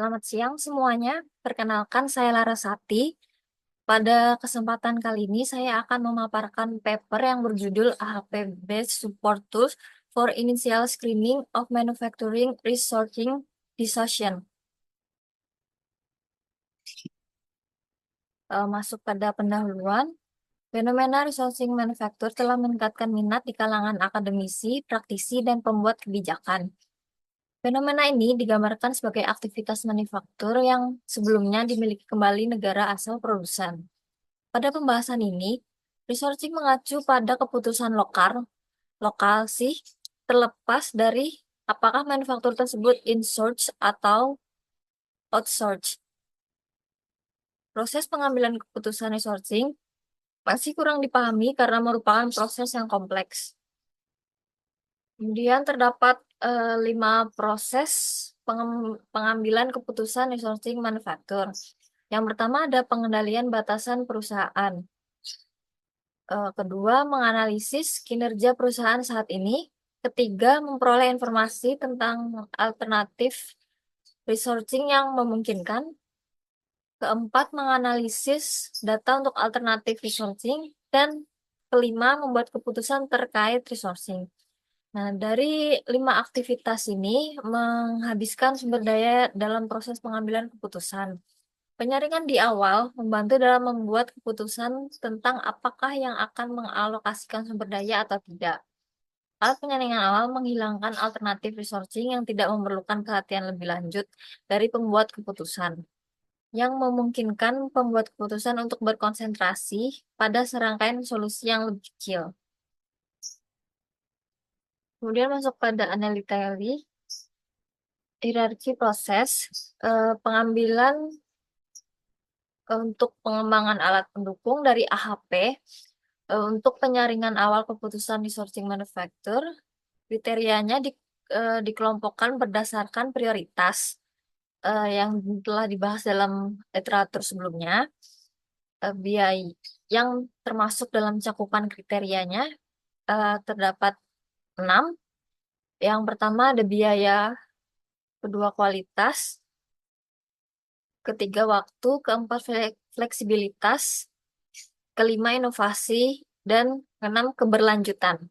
Selamat siang semuanya. Perkenalkan saya Larasati. Pada kesempatan kali ini saya akan memaparkan paper yang berjudul AHP Based Support Tools for Initial Screening of Manufacturing Resourcing Decision. Masuk pada pendahuluan. Fenomena resourcing manufacture telah meningkatkan minat di kalangan akademisi, praktisi, dan pembuat kebijakan. Fenomena ini digambarkan sebagai aktivitas manufaktur yang sebelumnya dimiliki kembali negara asal produsen. Pada pembahasan ini, researching mengacu pada keputusan lokal sih, terlepas dari apakah manufaktur tersebut in-source atau outsource. Proses pengambilan keputusan researching masih kurang dipahami karena merupakan proses yang kompleks. Kemudian terdapat 5 proses pengambilan keputusan resourcing manufaktur. Yang pertama ada pengendalian batasan perusahaan. Kedua, menganalisis kinerja perusahaan saat ini. Ketiga, memperoleh informasi tentang alternatif resourcing yang memungkinkan. Keempat, menganalisis data untuk alternatif resourcing. Dan kelima, membuat keputusan terkait resourcing. Nah, dari 5 aktivitas ini menghabiskan sumber daya dalam proses pengambilan keputusan. Penyaringan di awal membantu dalam membuat keputusan tentang apakah yang akan mengalokasikan sumber daya atau tidak. Alat penyaringan awal menghilangkan alternatif resourcing yang tidak memerlukan perhatian lebih lanjut dari pembuat keputusan, yang memungkinkan pembuat keputusan untuk berkonsentrasi pada serangkaian solusi yang lebih kecil. Kemudian masuk pada analytically, hierarki proses, pengambilan untuk pengembangan alat pendukung dari AHP. Untuk penyaringan awal keputusan resourcing manufacture, kriterianya dikelompokkan berdasarkan prioritas yang telah dibahas dalam literatur sebelumnya. Biaya yang termasuk dalam cakupan kriterianya terdapat 6. Yang pertama ada biaya, kedua kualitas, ketiga waktu, keempat fleksibilitas, kelima inovasi, dan keenam keberlanjutan.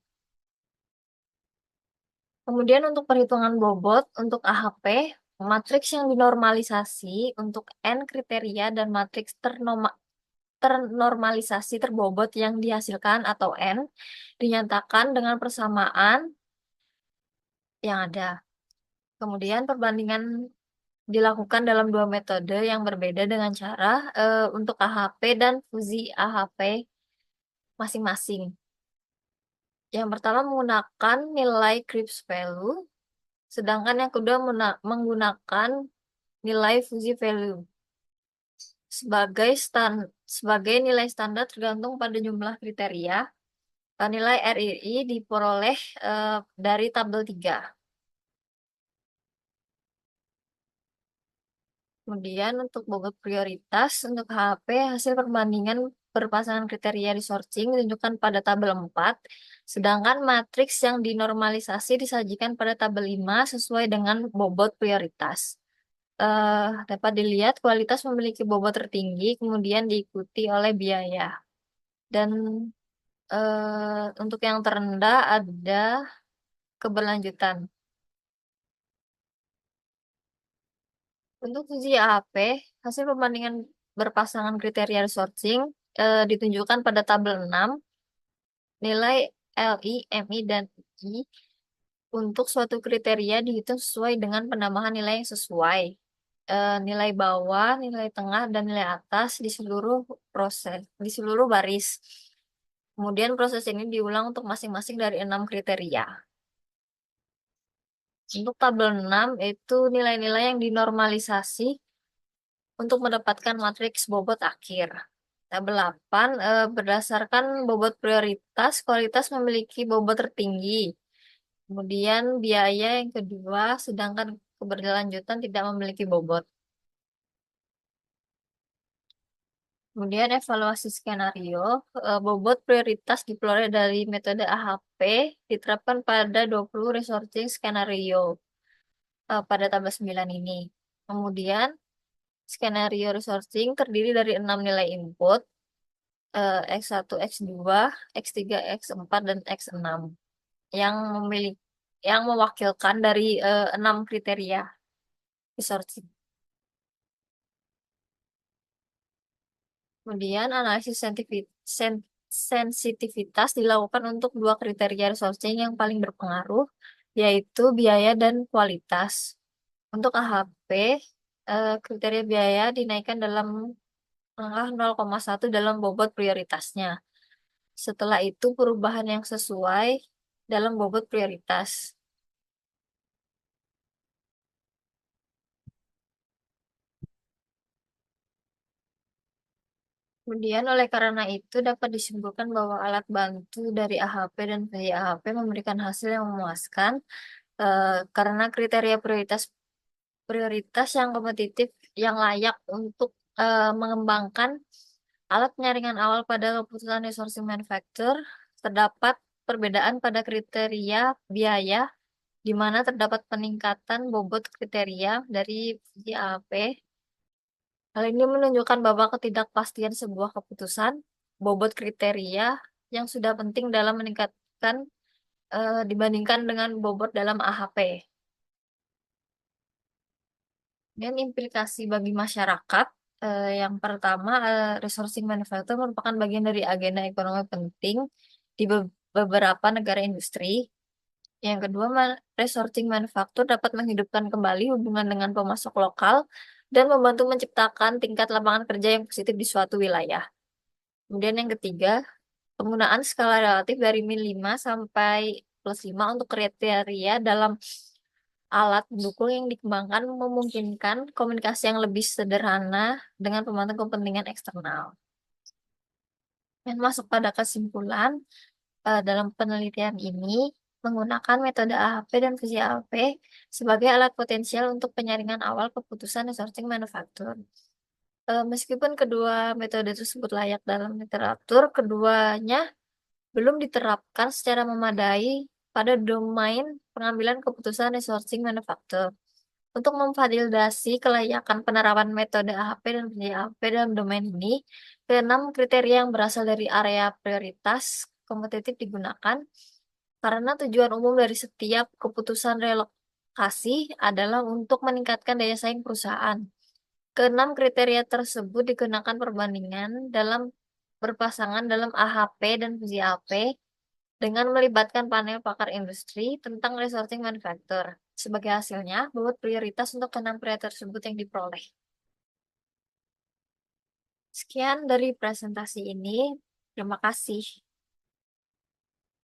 Kemudian untuk perhitungan bobot untuk AHP, matriks yang dinormalisasi untuk N kriteria dan matriks ternormalisasi terbobot yang dihasilkan atau N dinyatakan dengan persamaan yang ada. Kemudian perbandingan dilakukan dalam 2 metode yang berbeda dengan cara untuk AHP dan fusi AHP masing-masing. Yang pertama menggunakan nilai Cripps value, sedangkan yang kedua menggunakan nilai fusi value. Sebagai nilai standar tergantung pada jumlah kriteria, nilai RII diperoleh dari tabel 3. Kemudian untuk bobot prioritas, untuk HP, hasil perbandingan berpasangan kriteria resourcing ditunjukkan pada tabel 4, sedangkan matriks yang dinormalisasi disajikan pada tabel 5 sesuai dengan bobot prioritas. Dapat dilihat kualitas memiliki bobot tertinggi, kemudian diikuti oleh biaya. Dan untuk yang terendah ada keberlanjutan. Untuk uji AAP, hasil perbandingan berpasangan kriteria resourcing ditunjukkan pada tabel 6, nilai LI, MI, dan I untuk suatu kriteria dihitung sesuai dengan penambahan nilai yang sesuai. Nilai bawah, nilai tengah, dan nilai atas di seluruh baris. Kemudian proses ini diulang untuk masing-masing dari 6 kriteria. Untuk tabel 6 itu nilai-nilai yang dinormalisasi untuk mendapatkan matriks bobot akhir. Tabel 8 berdasarkan bobot prioritas, kualitas memiliki bobot tertinggi. Kemudian biaya yang kedua, sedangkan keberlanjutan tidak memiliki bobot. Kemudian evaluasi skenario, bobot prioritas diperoleh dari metode AHP diterapkan pada 20 resourcing skenario pada tabel 9 ini. Kemudian, skenario resourcing terdiri dari 6 nilai input, X1, X2, X3, X4, dan X6 yang memiliki yang mewakilkan dari 6 kriteria resourcing. Kemudian analisis sensitivitas dilakukan untuk dua kriteria resourcing yang paling berpengaruh, yaitu biaya dan kualitas. Untuk AHP, kriteria biaya dinaikkan dalam angka 0,1 dalam bobot prioritasnya. Setelah itu perubahan yang sesuai dalam bobot prioritas. Kemudian oleh karena itu dapat disimpulkan bahwa alat bantu dari AHP dan VIAHP memberikan hasil yang memuaskan karena kriteria prioritas prioritas yang kompetitif yang layak untuk mengembangkan alat penyaringan awal pada keputusan resourcing manufacturer. Terdapat perbedaan pada kriteria biaya di mana terdapat peningkatan bobot kriteria dari VIAP. Hal ini menunjukkan bahwa ketidakpastian sebuah keputusan bobot kriteria yang sudah penting dalam meningkatkan dibandingkan dengan bobot dalam AHP. Dan implikasi bagi masyarakat, yang pertama, resourcing manufacturer merupakan bagian dari agenda ekonomi penting di beberapa negara industri. Yang kedua, resourcing manufaktur dapat menghidupkan kembali hubungan dengan pemasok lokal dan membantu menciptakan tingkat lapangan kerja yang positif di suatu wilayah. Kemudian yang ketiga, penggunaan skala relatif dari min 5 sampai +5 untuk kriteria dalam alat pendukung yang dikembangkan memungkinkan komunikasi yang lebih sederhana dengan pemantau kepentingan eksternal. Dan masuk pada kesimpulan, dalam penelitian ini menggunakan metode AHP dan VCAP sebagai alat potensial untuk penyaringan awal keputusan resourcing manufaktur. Meskipun kedua metode tersebut layak dalam literatur, keduanya belum diterapkan secara memadai pada domain pengambilan keputusan resourcing manufaktur. Untuk memvalidasi kelayakan penerapan metode AHP dan VCAP dalam domain ini, keenam kriteria yang berasal dari area prioritas kompetitif digunakan karena tujuan umum dari setiap keputusan relokasi adalah untuk meningkatkan daya saing perusahaan. Keenam kriteria tersebut digunakan perbandingan dalam berpasangan dalam AHP dan VCAP dengan melibatkan panel pakar industri tentang resourcing manufacture. Sebagai hasilnya, bobot prioritas untuk keenam kriteria tersebut yang diperoleh. Sekian dari presentasi ini. Terima kasih.